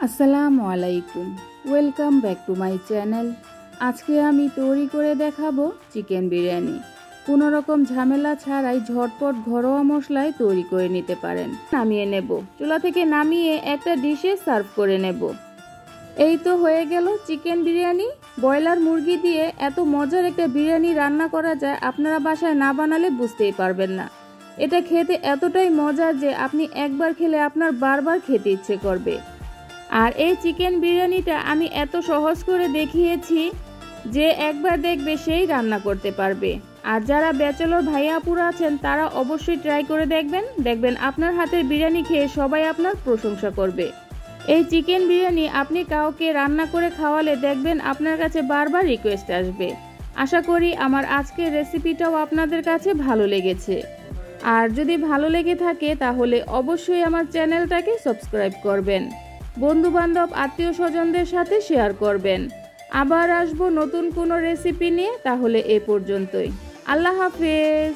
আসসালামু আলাইকুম, welcome back to my channel. আজকে আমি তৈরি করে দেখাবো চিকেন বিরিয়ানি। কোনো রকম ঝামেলা ছাড়াই ঝটপট ঘরোয়া মশলায় তৈরি করে নিতে পারেন। নামিয়ে নেব, চুলা থেকে নামিয়ে একটা ডিশে সার্ভ করে নেব। এই তো হয়ে গেল চিকেন বিরিয়ানি। ব্রয়লার মুরগি দিয়ে এত মজার একটা বিরিয়ানি রান্না করা যায়, আপনারা বাসায় না বানালে বুঝতেই পারবেন না। এটা খেতে এতটাই মজার যে আপনি একবার খেলে আপনার বারবার খেতে ইচ্ছে করবে। আর এই চিকেন বিরিয়ানিটা আমি এত সহজ করে দেখিয়েছি যে একবার দেখবে সেই রান্না করতে পারবে। আর যারা ব্যাচেলর ভাইয়া আপুরা আছেন তারা অবশ্যই ট্রাই করে দেখবেন আপনার হাতের বিরিয়ানি খেয়ে সবাই আপনার প্রশংসা করবে। এই চিকেন বিরিয়ানি আপনি কাউকে রান্না করে খাওয়ালে দেখবেন আপনার কাছে বারবার রিকোয়েস্ট আসবে। আশা করি আমার আজকের রেসিপিটাও আপনাদের কাছে ভালো লেগেছে। আর যদি ভালো লেগে থাকে তাহলে অবশ্যই আমার চ্যানেলটাকে সাবস্ক্রাইব করবেন, বন্ধু বান্ধব আত্মীয় স্বজনদের সাথে শেয়ার করবেন। আবার আসবো নতুন কোনো রেসিপি নিয়ে। তাহলে এ পর্যন্তই, আল্লাহ হাফেজ।